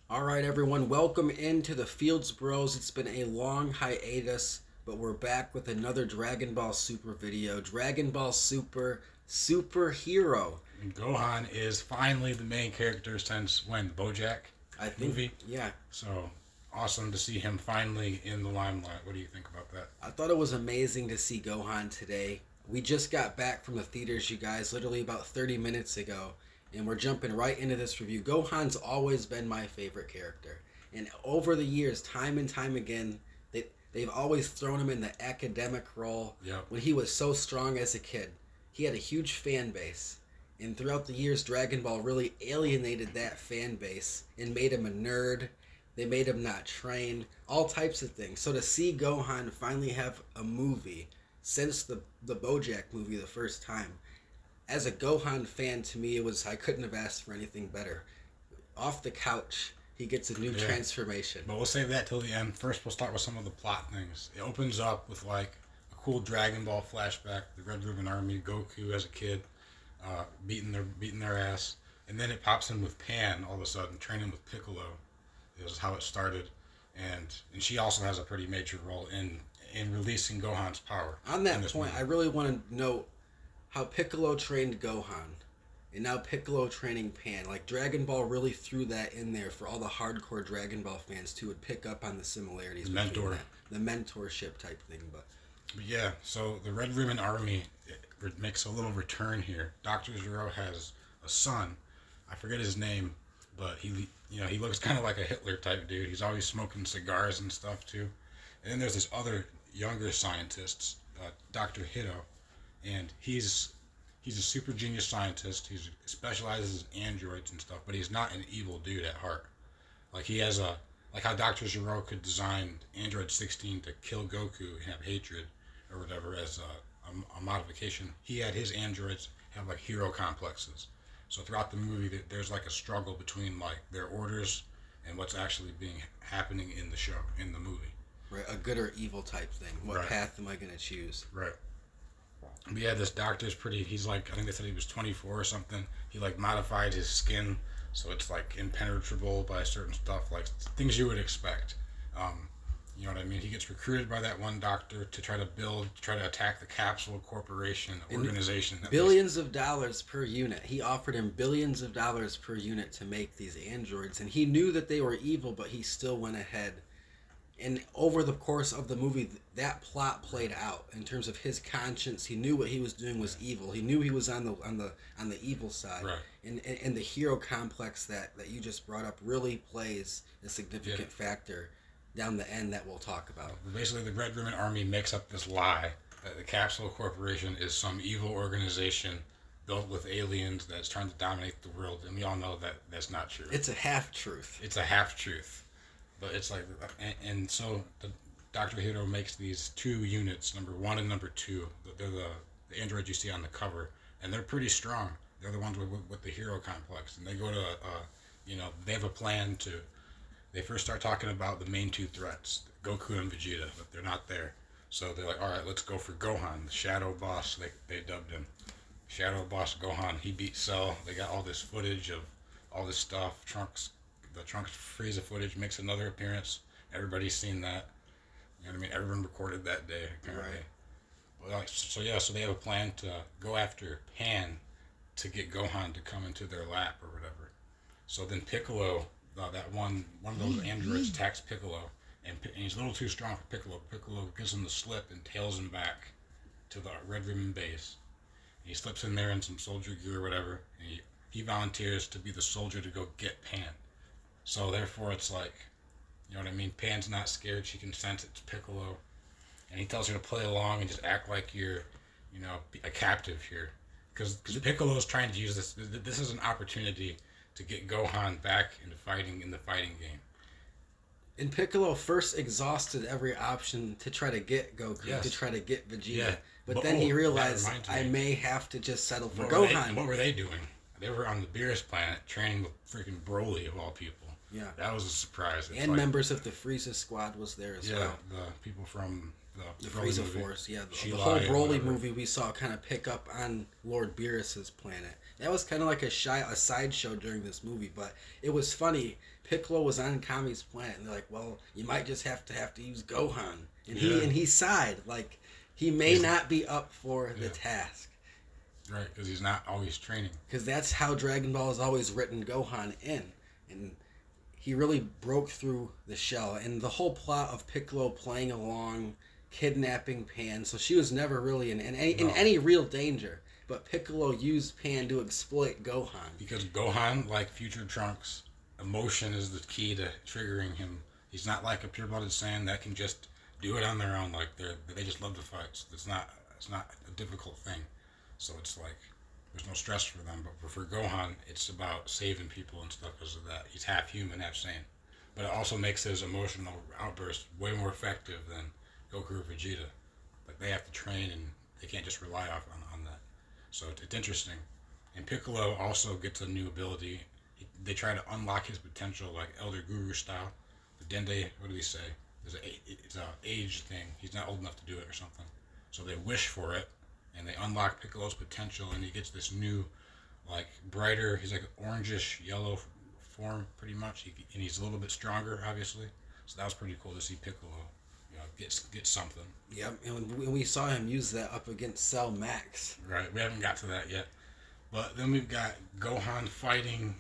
All right, everyone, welcome into the Fields Bros. It's been a long hiatus, but we're back with another Dragon Ball Super video. Dragon Ball Super Superhero. Gohan is finally the main character since when? The BoJack I think, movie? yeah, So awesome to see him finally in the limelight. What do you think about that? I thought it was amazing to see Gohan today. We just got back from the theaters, you guys, literally about 30 minutes ago, and we're jumping right into this review. Gohan's always been my favorite character, and over the years, time and time again, they've always thrown him in the academic role. Yep. When he was so strong as a kid, he had a huge fan base, and throughout the years, Dragon Ball really alienated that fan base and made him a nerd. They made him not train, all types of things. So to see Gohan finally have a movie since the BoJack movie the first time, as a Gohan fan, to me, it was I couldn't have asked for anything better. Off the couch, he gets a new Yeah. transformation. But we'll save that till the end. First, we'll start with some of the plot things. It opens up with like a cool Dragon Ball flashback. The Red Ribbon Army, Goku as a kid, beating their ass, and then it pops in with Pan all of a sudden training with Piccolo. Is how it started, and she also has a pretty major role in releasing Gohan's power. On in that this point, movie. I really want to note how Piccolo trained Gohan, and now Piccolo training Pan. Like Dragon Ball really threw that in there for all the hardcore Dragon Ball fans to would pick up on the similarities. The between mentor. that. The mentorship type thing. But yeah, so the Red Ribbon Army makes a little return here. Dr. Zero has a son. I forget his name, but he looks kind of like a Hitler type dude. He's always smoking cigars and stuff too. And then there's this other younger scientist, Dr. Hito, and he's a super genius scientist. He specializes in androids and stuff, but he's not an evil dude at heart. Like he has a like how Dr. Gero could design Android 16 to kill Goku and have hatred or whatever as a modification. He had his androids have like hero complexes. So throughout the movie, there's like a struggle between like their orders and what's actually being happening in the show, in the movie. Right, a good or evil type thing. What Right. path am I going to choose? Right. But yeah, this doctor's pretty. He's like, I think they said he was 24 or something. He like modified his skin so it's like impenetrable by certain stuff, like things you would expect. Um, you know what I mean? He gets recruited by that one doctor to try to attack the Capsule Corporation organization. Billions of dollars per unit. He offered him billions of dollars per unit to make these androids, and he knew that they were evil, but he still went ahead. And over the course of the movie, that plot played out in terms of his conscience. He knew what he was doing was evil. He knew he was on the evil side. Right. And the hero complex that you just brought up really plays a significant factor down the end that we'll talk about. Basically, the Red Ribbon Army makes up this lie that the Capsule Corporation is some evil organization built with aliens that's trying to dominate the world, and we all know that that's not true. It's a half truth. It's a half truth. But it's like, and so Dr. Hiro makes these two units, number one and number two. They're the androids you see on the cover, and they're pretty strong. They're the ones with the hero complex, and they go to, they have a plan to. They first start talking about the main two threats, Goku and Vegeta, but they're not there. So they're like, all right, let's go for Gohan, the Shadow Boss. They dubbed him Shadow Boss Gohan. He beat Cell. They got all this footage of all this stuff. The Trunks Frieza footage makes another appearance. Everybody's seen that. You know what I mean? Everyone recorded that day, apparently. Right. Well, so they have a plan to go after Pan to get Gohan to come into their lap or whatever. So then Piccolo, that one of those androids attacks Piccolo, and he's a little too strong for Piccolo. Piccolo gives him the slip and tails him back to the Red Ribbon base. He slips in there in some soldier gear or whatever, and he volunteers to be the soldier to go get Pan. So therefore, it's like, you know what I mean? Pan's not scared. She can sense it's Piccolo, and he tells her to play along and just act like you're, a captive here, because Piccolo's trying to use this. This is an opportunity to get Gohan back into fighting in the fighting game. And Piccolo first exhausted every option to try to get Goku, to try to get Vegeta. Yeah. But then he realized, that reminds I me. may have to just settle for What Gohan. What were they doing? They were on the Beerus planet training with freaking Broly of all people. Yeah. That was a surprise. It's And like, members of the Frieza squad was there as well. the people from The Broly Frieza movie. Force, the Sheila whole and Broly whatever. movie we saw kind of pick up on Lord Beerus's planet. That was kind of like a sideshow during this movie, but it was funny Piccolo was on Kami's planet, and they're like, well, you might just have to use Gohan, and Yeah. he sighed like he may He's- not be up for the Yeah. task. Right, because he's not always training. Because that's how Dragon Ball has always written Gohan in. And he really broke through the shell. And the whole plot of Piccolo playing along, kidnapping Pan, so she was never really in any real danger. But Piccolo used Pan to exploit Gohan. Because Gohan, like future Trunks, emotion is the key to triggering him. He's not like a pure-blooded Saiyan that can just do it on their own. Like they just love to fight. So it's not a difficult thing. So it's like there's no stress for them. But for Gohan, it's about saving people and stuff because of that. He's half human, half Saiyan. But it also makes his emotional outburst way more effective than Goku or Vegeta. Like they have to train and they can't just rely on that. So it's interesting. And Piccolo also gets a new ability. They try to unlock his potential like Elder Guru style. The Dende, what do they say? It's a age thing. He's not old enough to do it or something. So they wish for it. And they unlock Piccolo's potential, and he gets this new, like, brighter, he's like an orangish yellow form, pretty much. And he's a little bit stronger, obviously. So that was pretty cool to see Piccolo, get something. Yep, and we saw him use that up against Cell Max. Right, we haven't got to that yet. But then we've got Gohan fighting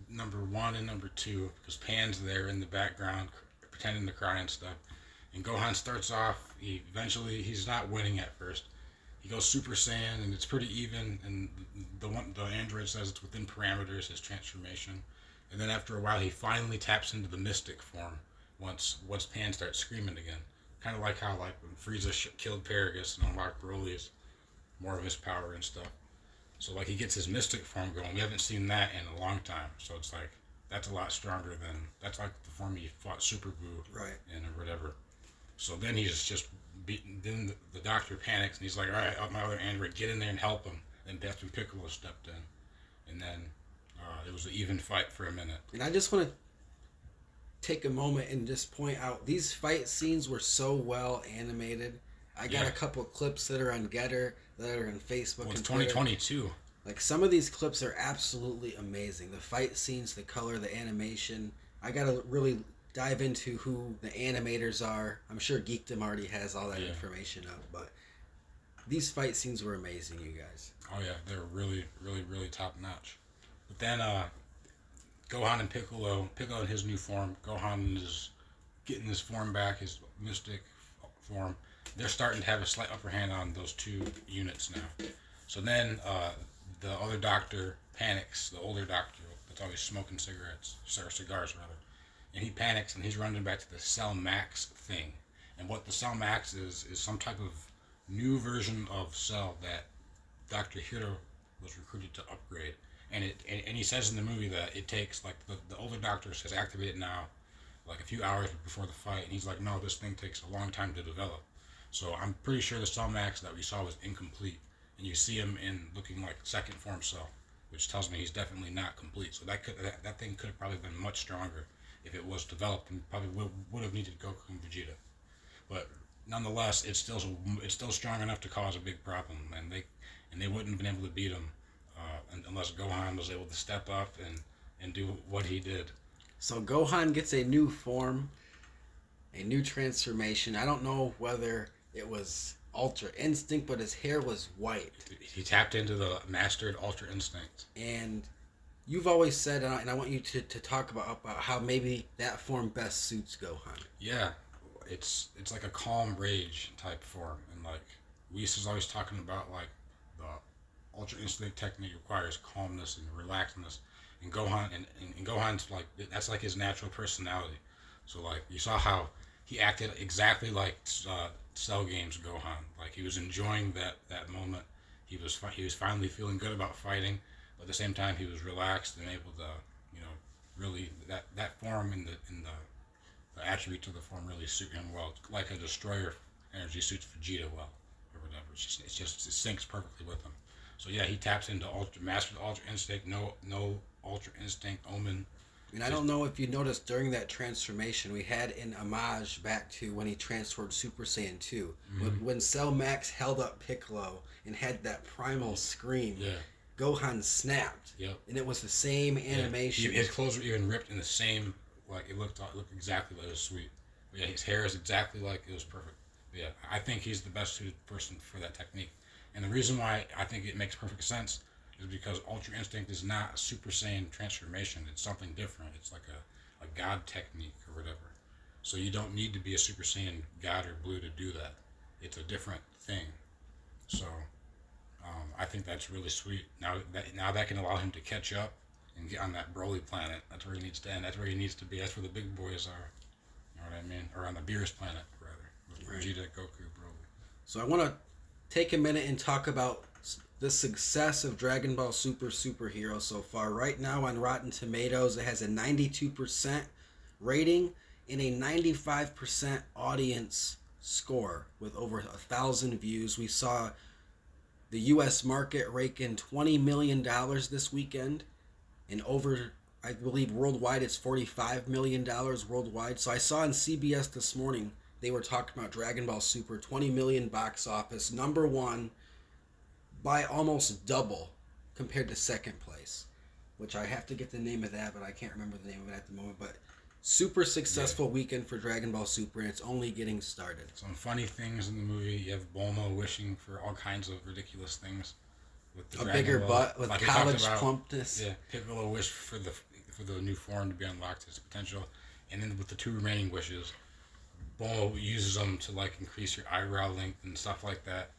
number 1 and number 2, because Pan's there in the background, pretending to cry and stuff. And Gohan starts off, he's not winning at first. He goes Super Saiyan, and it's pretty even, and the android says it's within parameters, his transformation. And then after a while, he finally taps into the Mystic form once Pan starts screaming again. Kind of like how when Frieza killed Paragus and unlocked Broly's, more of his power and stuff. So he gets his Mystic form going. We haven't seen that in a long time. So it's like, that's a lot stronger that's like the form he fought Super Buu in or whatever. So then he's just beaten. Then the doctor panics and he's like, all right, my other android, get in there and help him. Then Captain Piccolo stepped in. And then it was an even fight for a minute. And I just want to take a moment and just point out, these fight scenes were so well animated. I got a couple of clips that are on Getter, that are on Facebook. Well, it's and Twitter. 2022. Like, some of these clips are absolutely amazing. The fight scenes, the color, the animation. I got to really dive into who the animators are. I'm sure Geekdom already has all that information up, but these fight scenes were amazing, you guys. Oh yeah, they're really, really, really top notch. But then Gohan and Piccolo in his new form, Gohan is getting his form back, his Mystic form. They're starting to have a slight upper hand on those two units now. So then the other doctor panics, the older doctor that's always smoking cigarettes, or cigars rather. And he panics and he's running back to the Cell Max thing. And what the Cell Max is some type of new version of Cell that Dr. Hiro was recruited to upgrade. And he says in the movie that it takes, like, the older doctor says activate it now, like a few hours before the fight. And he's like, no, this thing takes a long time to develop. So I'm pretty sure the Cell Max that we saw was incomplete. And you see him in looking like second form Cell, which tells me he's definitely not complete. So that thing could have probably been much stronger if it was developed, and probably would have needed Goku and Vegeta. But nonetheless, it's still strong enough to cause a big problem, and they wouldn't have been able to beat him unless Gohan was able to step up and do what he did. So Gohan gets a new form, a new transformation. I don't know whether it was Ultra Instinct, but his hair was white. He tapped into the mastered Ultra Instinct. And you've always said, and I want you to talk about how maybe that form best suits Gohan. Yeah, it's like a calm rage type form, and like Whis is always talking about, like, the Ultra Instinct technique requires calmness and relaxedness, and Gohan and Gohan's like, that's like his natural personality. So like you saw how he acted exactly like Cell Games Gohan. Like he was enjoying that moment. He was finally feeling good about fighting. But at the same time, he was relaxed and able to, really that form and the attributes of the form really suit him well. Like a destroyer energy suits Vegeta well, or whatever. It syncs perfectly with him. So yeah, he taps into mastered Ultra Instinct, no Ultra Instinct Omen. And I don't know if you noticed during that transformation, we had an homage back to when he transferred Super Saiyan 2. Mm-hmm. When Cell Max held up Piccolo and had that primal scream. Yeah. Gohan snapped. Yep. And it was the same animation. His clothes were even ripped in the same like it looked exactly like it was sweet. But yeah, his hair is exactly like it was perfect. But yeah, I think he's the best suited person for that technique. And the reason why I think it makes perfect sense is because Ultra Instinct is not a Super Saiyan transformation. It's something different. It's like a God technique or whatever. So you don't need to be a Super Saiyan God or Blue to do that. It's a different thing. So I think that's really sweet. Now that can allow him to catch up and get on that Broly planet. That's where he needs to end. That's where he needs to be. That's where the big boys are. You know what I mean? Or on the Beerus planet, rather. With Right. Vegeta, Goku, Broly. So I want to take a minute and talk about the success of Dragon Ball Super Superhero so far. Right now on Rotten Tomatoes, it has a 92% rating and a 95% audience score with over 1,000 views. We saw the U.S. market rake in $20 million this weekend, and over, I believe, worldwide it's $45 million worldwide. So I saw on CBS this morning they were talking about Dragon Ball Super, 20 million box office, number one by almost double compared to second place, which I have to get the name of that, but I can't remember the name of it at the moment. But super successful weekend for Dragon Ball Super, and it's only getting started. Some funny things in the movie. You have Bulma wishing for all kinds of ridiculous things. With the A Dragon bigger Ball. butt with Like we talked college about, plumpness. Yeah, Piccolo wished for the new form to be unlocked, his potential, and then with the two remaining wishes, Bulma uses them to like increase your eyebrow length and stuff like that.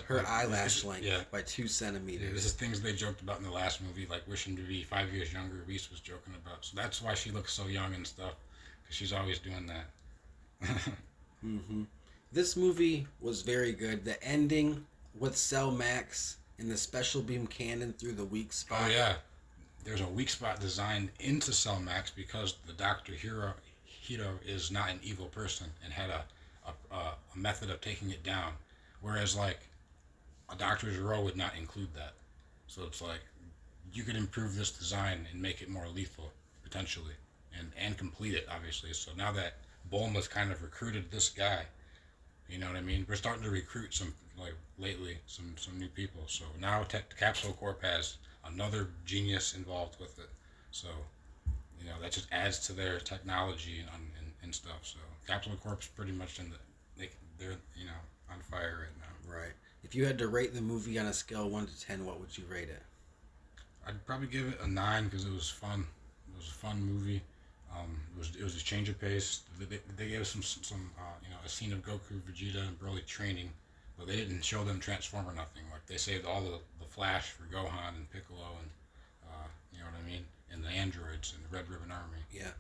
Her Like, eyelash length yeah. by 2 centimeters. Yeah, this is things they joked about in the last movie, like wishing to be 5 years younger. Reese was joking about, so that's why she looks so young and stuff, because she's always doing that. This movie was very good. The ending with Cell Max and the special beam cannon through the weak spot. Oh yeah, there's a weak spot designed into Cell Max because the Doctor Hero is not an evil person and had a method of taking it down, whereas like a Doctor Zero would not include that. So it's like you could improve this design and make it more lethal potentially, and complete it obviously. So now that Bulma's kind of recruited this guy, you know what I mean? We're starting to recruit some some new people. So now Capsule Corp has another genius involved with it. So that just adds to their technology and stuff. So Capsule Corp's pretty much they're on fire right now. Right. If you had to rate the movie on a scale of 1 to 10, what would you rate it? I'd probably give it a 9 because it was fun. It was a fun movie. It was a change of pace. They gave us some a scene of Goku, Vegeta, and Broly training, but they didn't show them transform or nothing. Like they saved all the flash for Gohan and Piccolo and you know what I mean, and the androids and the Red Ribbon Army. Yeah.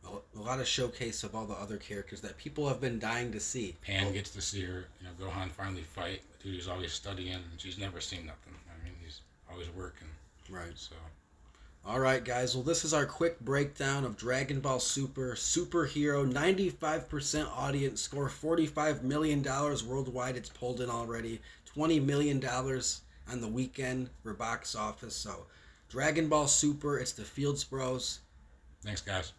A lot of showcase of all the other characters that people have been dying to see. Pan gets to see her. Gohan finally fight. The dude is always studying, and she's never seen nothing. I mean, he's always working. Right. So. All right, guys. Well, this is our quick breakdown of Dragon Ball Super Superhero. 95% audience score, $45 million worldwide. It's pulled in already. $20 million on the weekend for box office. So, Dragon Ball Super. It's the Fields Bros. Thanks, guys.